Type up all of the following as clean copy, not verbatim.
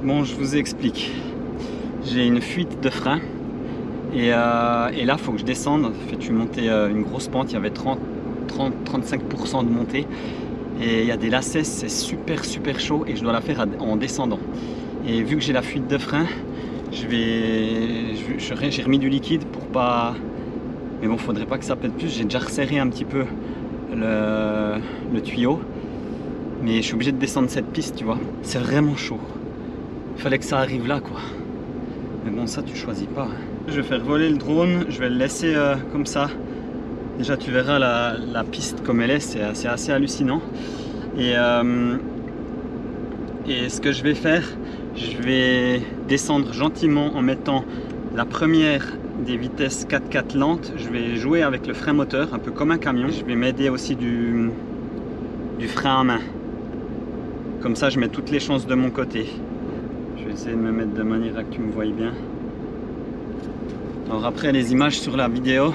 Bon, je vous explique. J'ai une fuite de frein et là, il faut que je descende. Je suis monté une grosse pente, il y avait 30-35% de montée et il y a des lacets, c'est super chaud et je dois la faire en descendant. Et vu que j'ai la fuite de frein, j'ai remis du liquide pour pas... Mais bon, faudrait pas que ça pète plus. J'ai déjà resserré un petit peu le tuyau, mais je suis obligé de descendre cette piste, tu vois. C'est vraiment chaud. Il fallait que ça arrive là, quoi. Mais bon, ça tu choisis pas. Je vais faire voler le drone, je vais le laisser comme ça. Déjà tu verras la piste comme elle est, c'est assez hallucinant. Et ce que je vais faire, je vais descendre gentiment en mettant la première des vitesses 4x4 lentes. Je vais jouer avec le frein moteur, un peu comme un camion. Je vais m'aider aussi du frein à main. Comme ça je mets toutes les chances de mon côté. Je vais essayer de me mettre de manière à que tu me voyes bien. Alors après les images sur la vidéo,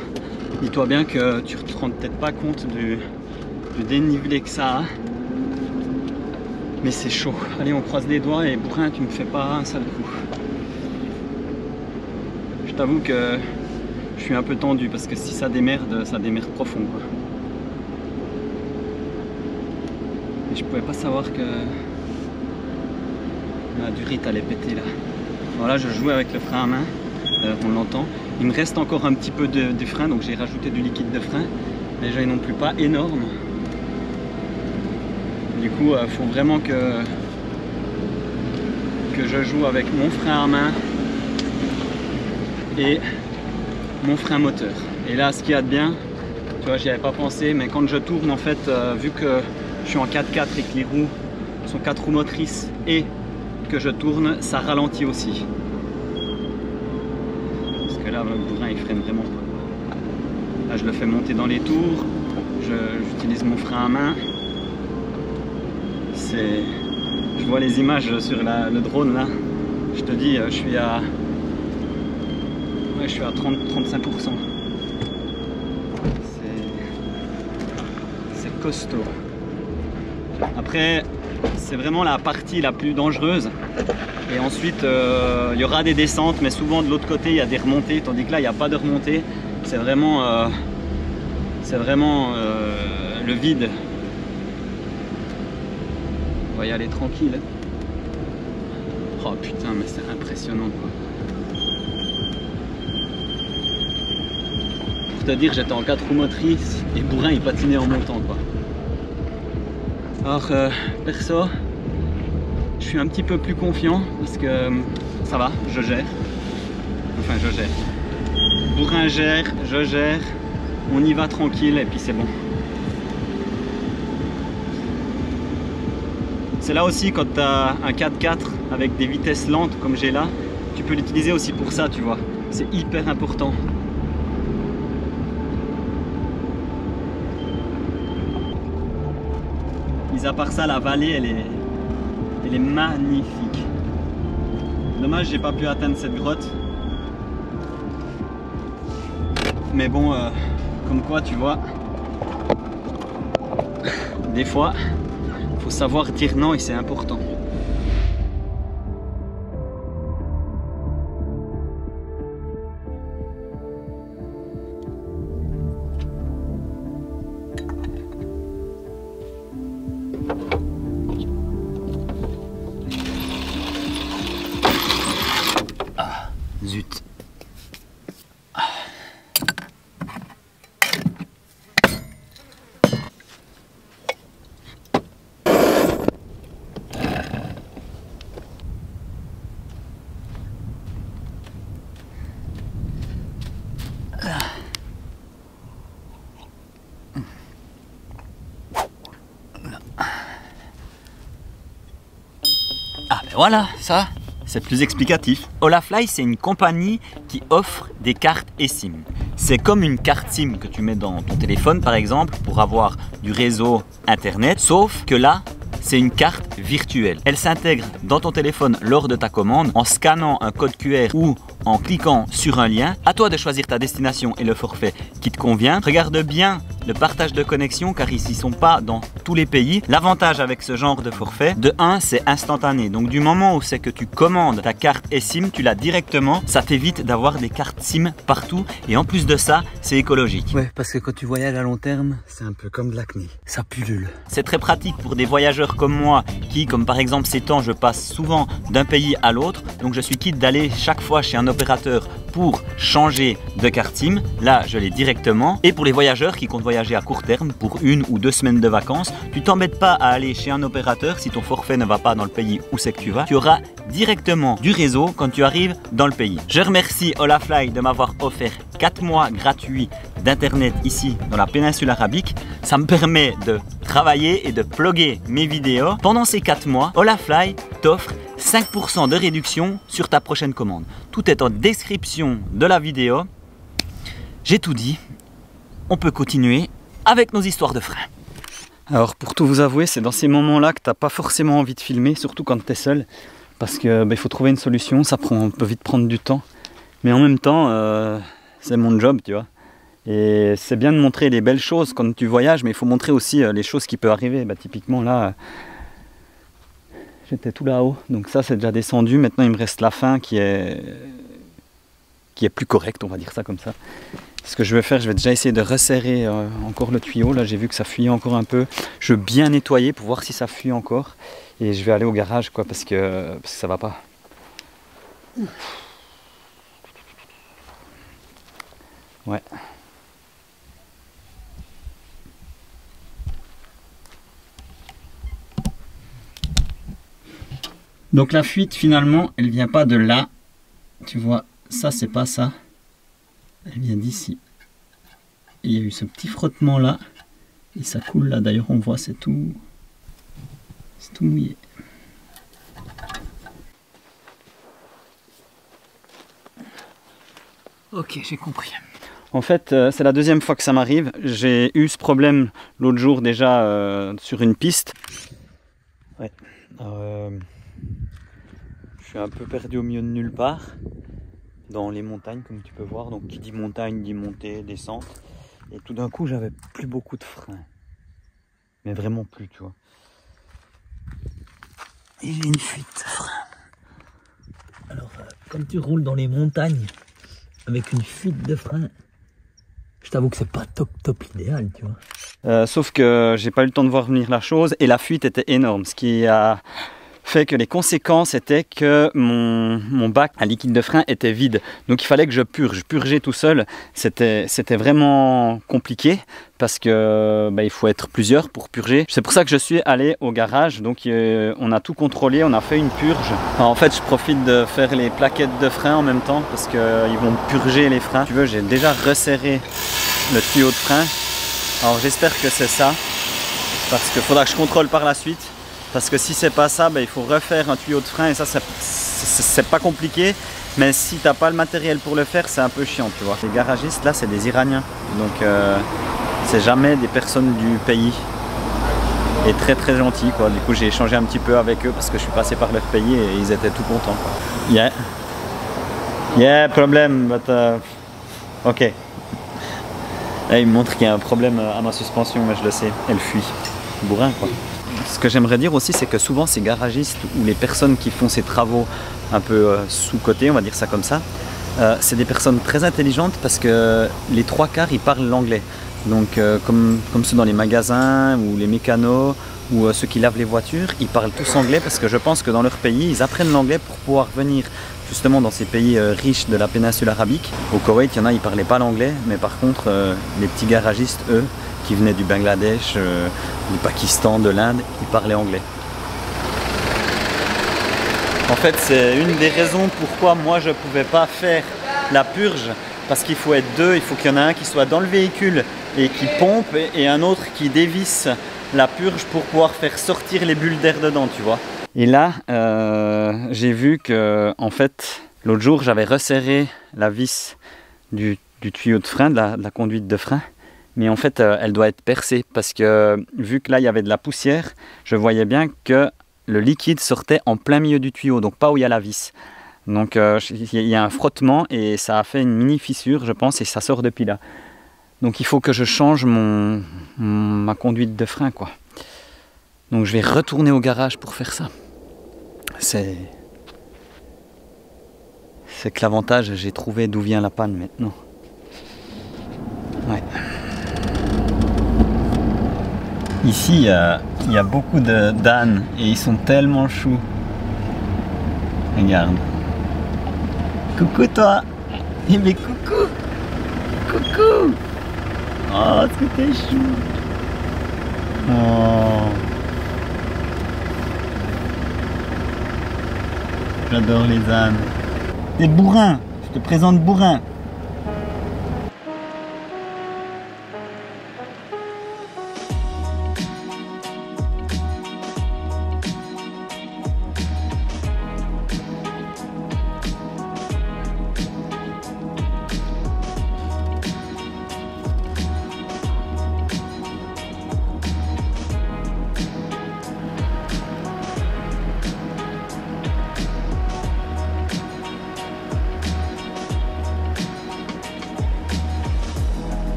dis-toi bien que tu ne te rends peut-être pas compte du dénivelé que ça a. Mais c'est chaud. Allez, on croise les doigts et bourrin, tu me fais pas un sale coup. Je t'avoue que je suis un peu tendu parce que si ça démerde profond, quoi. Et je pouvais pas savoir que la durite allait péter là. Voilà, je joue avec le frein à main, on l'entend. Il me reste encore un petit peu de frein, donc j'ai rajouté du liquide de frein. Les gens non plus pas énorme. Du coup, il faut vraiment que je joue avec mon frein à main et mon frein moteur. Et là, ce qu'il y a de bien, tu vois, j'y avais pas pensé, mais quand je tourne, en fait, vu que je suis en 4x4 et que les roues sont 4 roues motrices et que je tourne, ça ralentit aussi. Parce que là, le bourrin, il freine vraiment pas. Là, je le fais monter dans les tours, j'utilise mon frein à main. Je vois les images sur le drone là, je te dis, je suis à 30-35%. C'est costaud. Après, c'est vraiment la partie la plus dangereuse. Et ensuite, il y aura des descentes, mais souvent de l'autre côté, il y a des remontées, tandis que là, il n'y a pas de remontée. C'est vraiment, le vide. On va y aller tranquille. Oh putain, mais c'est impressionnant, quoi. Pour te dire, j'étais en 4 roues motrices et bourrin il patinait en montant, quoi. Alors perso, je suis un petit peu plus confiant parce que ça va, je gère. Enfin, je gère. Bourrin gère, je gère. On y va tranquille et puis c'est bon. C'est là aussi quand tu as un 4x4 avec des vitesses lentes comme j'ai là, tu peux l'utiliser aussi pour ça, tu vois. C'est hyper important. Mis à part ça, la vallée, elle est magnifique. Dommage, j'ai pas pu atteindre cette grotte. Mais bon, comme quoi, tu vois, des fois, faut savoir dire non et c'est important. Ah, zut. Ah ben voilà, ça, c'est plus explicatif. Holafly, c'est une compagnie qui offre des cartes eSIM. C'est comme une carte SIM que tu mets dans ton téléphone par exemple pour avoir du réseau internet, sauf que là, c'est une carte virtuelle. Elle s'intègre dans ton téléphone lors de ta commande en scannant un code QR ou en cliquant sur un lien. À toi de choisir ta destination et le forfait qui te convient. Regarde bien le partage de connexion car ils ne sont pas dans tous les pays. L'avantage avec ce genre de forfait, de 1, c'est instantané. Donc du moment où c'est que tu commandes ta carte eSIM, tu l'as directement. Ça t'évite d'avoir des cartes SIM partout et en plus de ça, c'est écologique. Ouais, parce que quand tu voyages à long terme, c'est un peu comme de l'acné. Ça pullule. C'est très pratique pour des voyageurs comme moi qui, comme par exemple ces temps, je passe souvent d'un pays à l'autre. Donc je suis quitte d'aller chaque fois chez un opérateur pour changer de carte SIM. Là, je l'ai directement. Et pour les voyageurs qui comptent voyager à court terme pour 1 ou 2 semaines de vacances, tu t'embêtes pas à aller chez un opérateur si ton forfait ne va pas dans le pays où c'est que tu vas. Tu auras directement du réseau quand tu arrives dans le pays. Je remercie Holafly de m'avoir offert 4 mois gratuits d'internet ici dans la péninsule arabique. Ça me permet de travailler et de plugger mes vidéos. Pendant ces 4 mois, Holafly t'offre 5% de réduction sur ta prochaine commande. Tout est en description de la vidéo. J'ai tout dit. On peut continuer avec nos histoires de frein. Alors pour tout vous avouer, c'est dans ces moments-là que tu n'as pas forcément envie de filmer, surtout quand tu es seul. Parce que il faut trouver une solution, ça peut vite prendre du temps. Mais en même temps, c'est mon job, tu vois. Et c'est bien de montrer les belles choses quand tu voyages, mais il faut montrer aussi les choses qui peuvent arriver. Typiquement là, j'étais tout là-haut, donc ça c'est déjà descendu. Maintenant il me reste la fin qui est plus correcte, on va dire ça comme ça. Ce que je vais faire, je vais déjà essayer de resserrer encore le tuyau. Là j'ai vu que ça fuyait encore un peu. Je vais bien nettoyer pour voir si ça fuit encore. Et je vais aller au garage quoi, parce que ça va pas. Ouais. Donc la fuite finalement, elle vient pas de là. Tu vois, ça c'est pas ça. Elle vient d'ici. Il y a eu ce petit frottement là. Et ça coule là. D'ailleurs on voit, c'est tout mouillé. Ok, j'ai compris. En fait, c'est la deuxième fois que ça m'arrive. J'ai eu ce problème l'autre jour déjà sur une piste. Ouais. Je suis un peu perdu au milieu de nulle part, dans les montagnes comme tu peux voir. Donc qui dit montagne dit montée, descente. Et tout d'un coup, j'avais plus beaucoup de frein. Mais vraiment plus, tu vois. Et j'ai une fuite de frein. Alors, comme tu roules dans les montagnes, avec une fuite de frein, je t'avoue que c'est pas top idéal, tu vois. Sauf que j'ai pas eu le temps de voir venir la chose et la fuite était énorme, ce qui a fait que les conséquences étaient que mon bac à liquide de frein était vide. Donc il fallait que je purge. Purger tout seul, c'était vraiment compliqué parce que il faut être plusieurs pour purger. C'est pour ça que je suis allé au garage. Donc on a tout contrôlé, on a fait une purge. Alors, en fait, je profite de faire les plaquettes de frein en même temps parce qu'ils vont purger les freins. Si tu veux, j'ai déjà resserré le tuyau de frein. Alors j'espère que c'est ça parce qu'il faudra que je contrôle par la suite. Parce que si c'est pas ça, il faut refaire un tuyau de frein et ça c'est pas compliqué. Mais si t'as pas le matériel pour le faire, c'est un peu chiant, tu vois. Les garagistes là, c'est des Iraniens. Donc c'est jamais des personnes du pays. Et très très gentils quoi. Du coup j'ai échangé un petit peu avec eux parce que je suis passé par leur pays et ils étaient tout contents quoi. Yeah, problème, but ok. Là, il me montre qu'il y a un problème à ma suspension, mais je le sais, elle fuit. Bourrin quoi. Ce que j'aimerais dire aussi, c'est que souvent ces garagistes ou les personnes qui font ces travaux un peu sous-cotés, on va dire ça comme ça, c'est des personnes très intelligentes parce que les 3/4 ils parlent l'anglais. Donc comme ceux dans les magasins ou les mécanos ou ceux qui lavent les voitures, ils parlent tous anglais parce que je pense que dans leur pays, ils apprennent l'anglais pour pouvoir venir justement dans ces pays riches de la péninsule arabique. Au Koweït, il y en a, ils parlaient pas l'anglais, mais par contre, les petits garagistes, eux, qui venaient du Bangladesh, du Pakistan, de l'Inde, ils parlaient anglais. En fait, c'est une des raisons pourquoi moi je ne pouvais pas faire la purge, parce qu'il faut être deux, il faut qu'il y en ait un qui soit dans le véhicule et qui pompe et un autre qui dévisse la purge pour pouvoir faire sortir les bulles d'air dedans, tu vois. Et là, j'ai vu que, en fait, l'autre jour, j'avais resserré la vis du tuyau de frein, de la conduite de frein. Mais en fait, elle doit être percée parce que vu que là, il y avait de la poussière, je voyais bien que le liquide sortait en plein milieu du tuyau, donc pas où il y a la vis. Donc il y a un frottement et ça a fait une mini fissure, je pense, et ça sort depuis là. Donc il faut que je change ma conduite de frein, quoi. Donc je vais retourner au garage pour faire ça. C'est que l'avantage, j'ai trouvé d'où vient la panne maintenant. Ouais. Ici, il y a beaucoup d'ânes et ils sont tellement choux. Regarde. Coucou toi. Eh mais coucou. Coucou. Oh, est-ce que t'es chou. Oh. J'adore les ânes. T'es bourrin. Je te présente bourrin.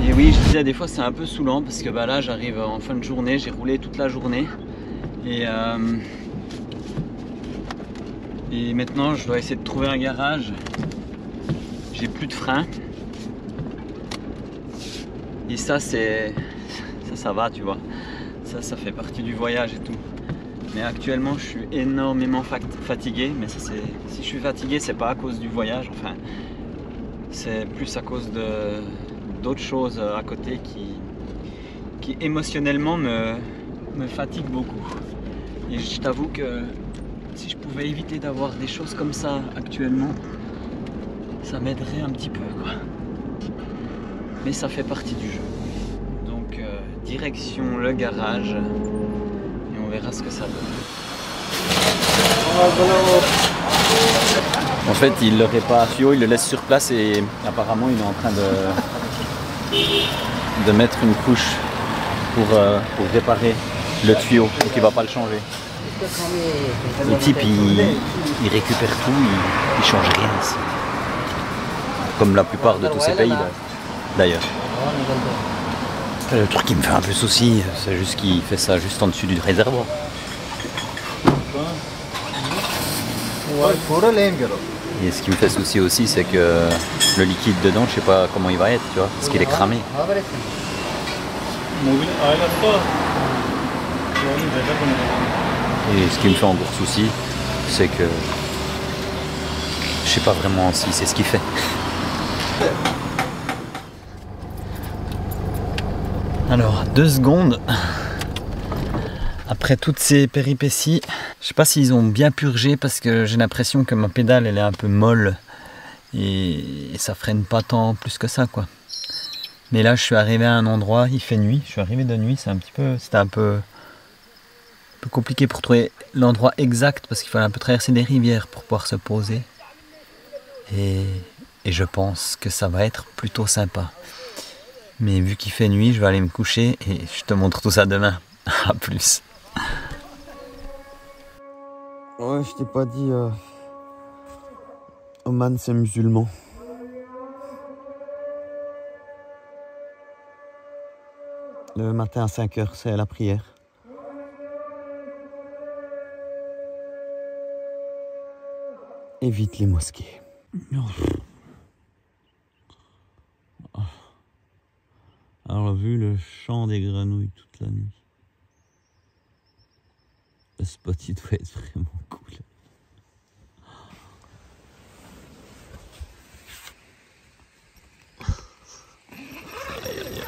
Et oui, je disais, des fois c'est un peu saoulant parce que bah, là j'arrive en fin de journée, j'ai roulé toute la journée et maintenant je dois essayer de trouver un garage. J'ai plus de frein et ça va, tu vois, ça fait partie du voyage et tout. Mais actuellement je suis énormément fatigué, mais ça, si je suis fatigué c'est pas à cause du voyage, enfin c'est plus à cause d'autres choses à côté qui émotionnellement me fatiguent beaucoup. Et je t'avoue que si je pouvais éviter d'avoir des choses comme ça actuellement, ça m'aiderait un petit peu, quoi. Mais ça fait partie du jeu. Donc direction le garage et on verra ce que ça donne. En fait, il le répare, il le laisse sur place et apparemment il est en train de mettre une couche pour réparer le tuyau, donc il va pas le changer. Le type il récupère tout, il change rien ici. Comme la plupart de tous ces pays d'ailleurs. Le truc qui me fait un peu souci, c'est juste qu'il fait ça juste en dessus du réservoir. Et ce qui me fait souci aussi, c'est que le liquide dedans, je sais pas comment il va être, tu vois, parce qu'il est cramé. Et ce qui me fait encore souci, c'est que je sais pas vraiment si c'est ce qu'il fait. Alors, 2 secondes. Après toutes ces péripéties, je sais pas s'ils ont bien purgé parce que j'ai l'impression que ma pédale elle est un peu molle et ça freine pas tant plus que ça, quoi. Mais là je suis arrivé à un endroit, il fait nuit, je suis arrivé de nuit, c'était un peu compliqué pour trouver l'endroit exact parce qu'il fallait un peu traverser des rivières pour pouvoir se poser. Et je pense que ça va être plutôt sympa. Mais vu qu'il fait nuit, je vais aller me coucher et je te montre tout ça demain. À plus. Ouais, je t'ai pas dit, Oman c'est musulman. Le matin à 5 h, c'est la prière. Évite les mosquées. Alors, vu le chant des grenouilles toute la nuit, le spot il doit être vraiment cool. Aïe, aïe, aïe.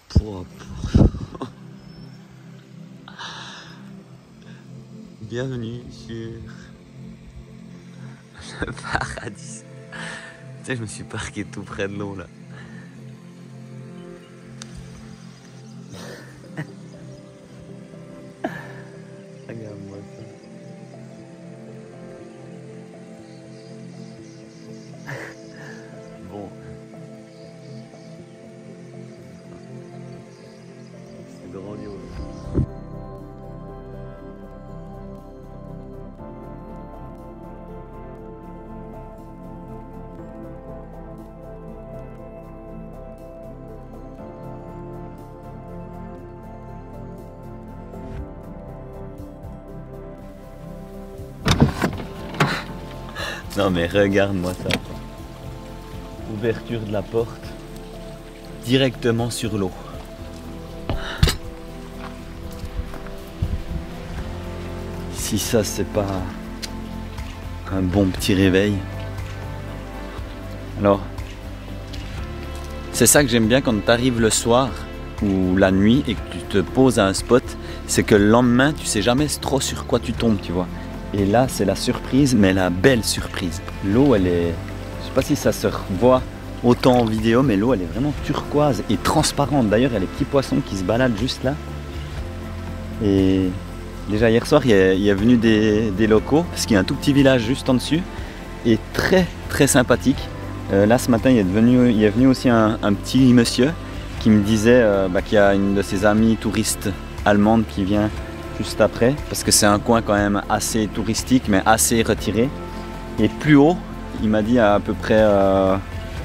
Propre. Bienvenue sur le paradis. Tu sais, je me suis parqué tout près de l'eau là. Regarde-moi ça. Bon. Non mais regarde-moi ça. Ouverture de la porte directement sur l'eau. Si ça c'est pas un bon petit réveil. Alors, c'est ça que j'aime bien quand tu arrives le soir ou la nuit et que tu te poses à un spot, c'est que le lendemain tu sais jamais trop sur quoi tu tombes, tu vois. Et là c'est la surprise, mais la belle surprise. L'eau elle est, je sais pas si ça se voit autant en vidéo, mais l'eau elle est vraiment turquoise et transparente. D'ailleurs il y a les petits poissons qui se baladent juste là. Et déjà hier soir il y a venu des locaux, parce qu'il y a un tout petit village juste en dessus, et très très sympathique. Là ce matin il est venu aussi un petit monsieur qui me disait qu'il y a une de ses amies touristes allemandes qui vient juste après, parce que c'est un coin quand même assez touristique mais assez retiré. Et plus haut, il m'a dit à peu près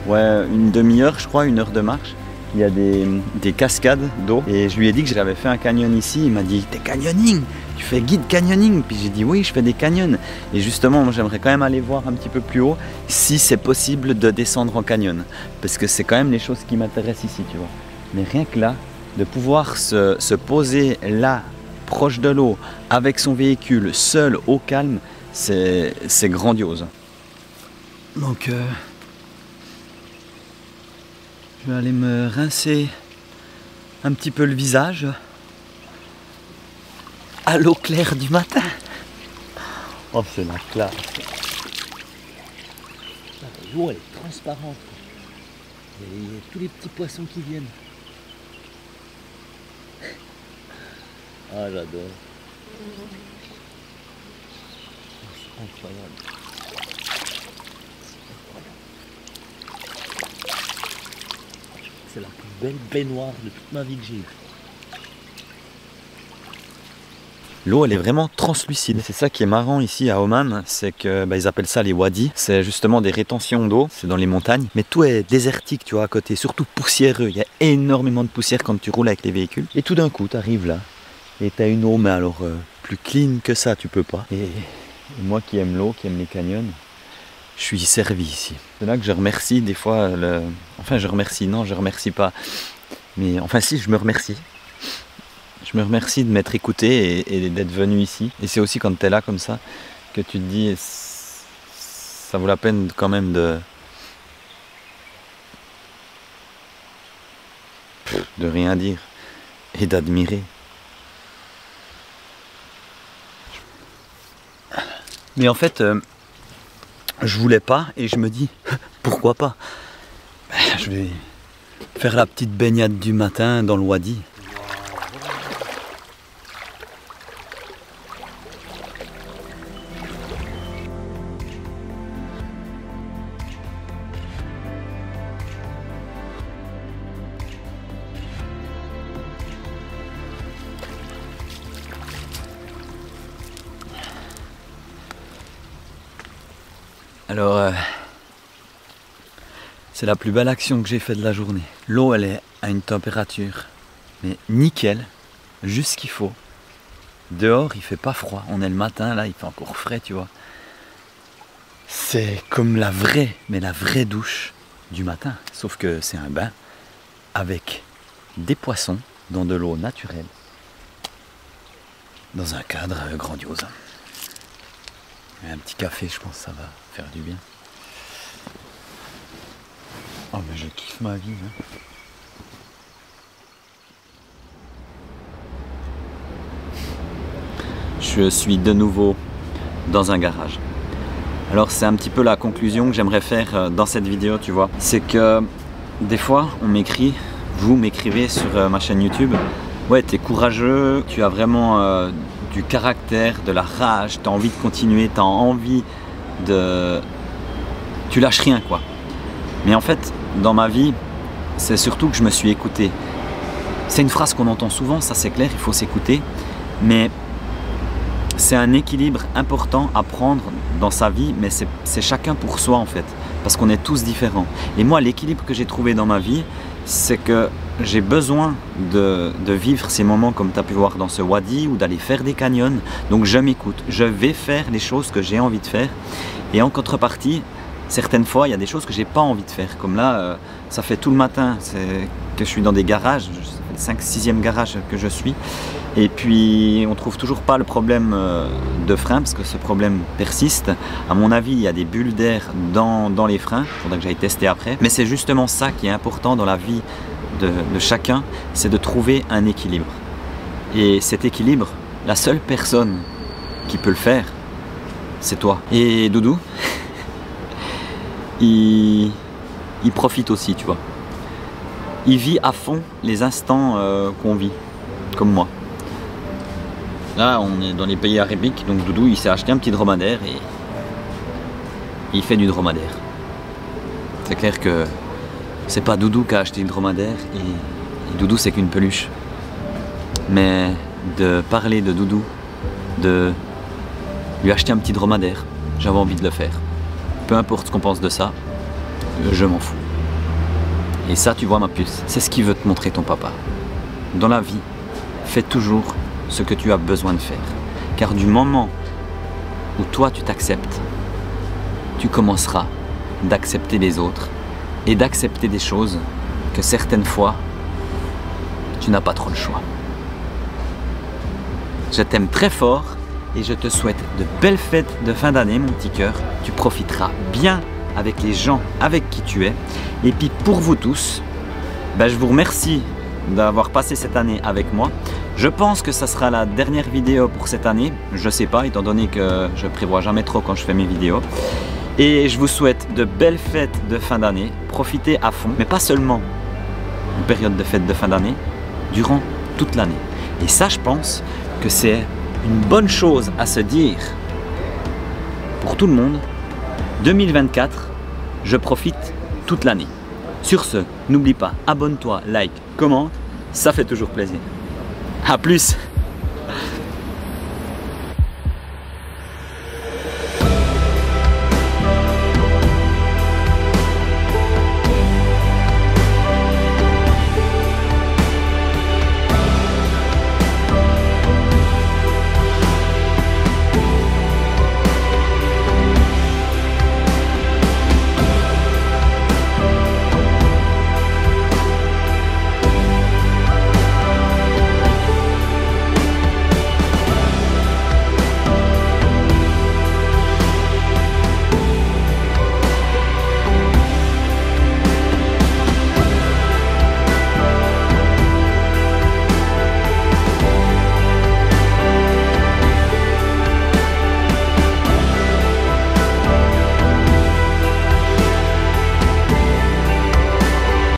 une demi-heure, je crois, 1 heure de marche, il y a des cascades d'eau. Et je lui ai dit que j'avais fait un canyon ici. Il m'a dit t'es canyoning, tu fais guide canyoning? Puis j'ai dit oui, je fais des canyons. Et justement moi j'aimerais quand même aller voir un petit peu plus haut si c'est possible de descendre en canyon, parce que c'est quand même les choses qui m'intéressent ici, tu vois. Mais rien que là, de pouvoir se poser là, proche de l'eau, avec son véhicule, seul, au calme, c'est grandiose. Donc je vais aller me rincer un petit peu le visage à l'eau claire du matin. Oh, c'est la classe. L'eau elle est transparente. Il y a tous les petits poissons qui viennent. Ah, j'adore. C'est incroyable. C'est la plus belle baignoire de toute ma vie que j'ai eue. L'eau elle est vraiment translucide. C'est ça qui est marrant ici à Oman, c'est que ils appellent ça les wadis. C'est justement des rétentions d'eau, c'est dans les montagnes. Mais tout est désertique, tu vois, à côté, surtout poussiéreux. Il y a énormément de poussière quand tu roules avec les véhicules. Et tout d'un coup, tu arrives là et tu as une eau, mais alors plus clean que ça, tu peux pas. Et moi qui aime l'eau, qui aime les canyons, je suis servi ici. C'est là que je remercie des fois Enfin je remercie pas. Mais enfin si, je me remercie. Je me remercie de m'être écouté et d'être venu ici. Et c'est aussi quand tu es là comme ça que tu te dis ça vaut la peine quand même de rien dire et d'admirer. Mais en fait, je voulais pas et je me dis pourquoi pas. Je vais faire la petite baignade du matin dans le wadi. Alors, c'est la plus belle action que j'ai faite de la journée. L'eau, elle est à une température, mais nickel, juste ce qu'il faut. Dehors, il fait pas froid. On est le matin, là, il fait encore frais, tu vois. C'est comme la vraie, mais la vraie douche du matin. Sauf que c'est un bain avec des poissons dans de l'eau naturelle, dans un cadre grandiose. Et un petit café, je pense que ça va faire du bien. Oh mais je kiffe ma vie. Hein. Je suis de nouveau dans un garage. Alors c'est un petit peu la conclusion que j'aimerais faire dans cette vidéo, tu vois. C'est que des fois on m'écrit, vous m'écrivez sur ma chaîne YouTube, ouais t'es courageux, tu as vraiment du caractère, de la rage, tu as envie de continuer, tu as envie de... Tu lâches rien quoi. Mais en fait, dans ma vie, c'est surtout que je me suis écouté. C'est une phrase qu'on entend souvent, ça c'est clair, il faut s'écouter. Mais c'est un équilibre important à prendre dans sa vie, mais c'est chacun pour soi en fait. Parce qu'on est tous différents. Et moi, l'équilibre que j'ai trouvé dans ma vie, c'est que j'ai besoin de vivre ces moments comme tu as pu voir dans ce wadi ou d'aller faire des canyons. Donc je m'écoute, je vais faire les choses que j'ai envie de faire. Et en contrepartie, certaines fois, il y a des choses que j'ai pas envie de faire. Comme là, ça fait tout le matin que je suis dans des garages, ça fait le 5e, 6e garage que je suis. Et puis, on trouve toujours pas le problème de frein, parce que ce problème persiste. À mon avis, il y a des bulles d'air dans les freins. Il faudra que j'aille tester après. Mais c'est justement ça qui est important dans la vie de chacun, c'est de trouver un équilibre. Et cet équilibre, la seule personne qui peut le faire, c'est toi. Et Doudou, il profite aussi, tu vois. Il vit à fond les instants qu'on vit, comme moi. Là, on est dans les pays arabiques, donc Doudou, il s'est acheté un petit dromadaire et il fait du dromadaire. C'est clair que c'est pas Doudou qui a acheté le dromadaire et Doudou, c'est qu'une peluche. Mais de parler de Doudou, de lui acheter un petit dromadaire, j'avais envie de le faire. Peu importe ce qu'on pense de ça, je m'en fous. Et ça, tu vois ma puce, c'est ce qui veut te montrer ton papa. Dans la vie, fais toujours ce que tu as besoin de faire. Car du moment où toi tu t'acceptes, tu commenceras d'accepter les autres et d'accepter des choses que certaines fois, tu n'as pas trop le choix. Je t'aime très fort et je te souhaite de belles fêtes de fin d'année, mon petit cœur. Tu profiteras bien avec les gens avec qui tu es. Et puis pour vous tous, je vous remercie d'avoir passé cette année avec moi. Je pense que ça sera la dernière vidéo pour cette année. Je sais pas, étant donné que je prévois jamais trop quand je fais mes vidéos. Et je vous souhaite de belles fêtes de fin d'année. Profitez à fond, mais pas seulement une période de fête de fin d'année, durant toute l'année. Et ça, je pense que c'est une bonne chose à se dire pour tout le monde. 2024, je profite toute l'année. Sur ce, n'oublie pas, abonne-toi, like, commente, ça fait toujours plaisir. À plus!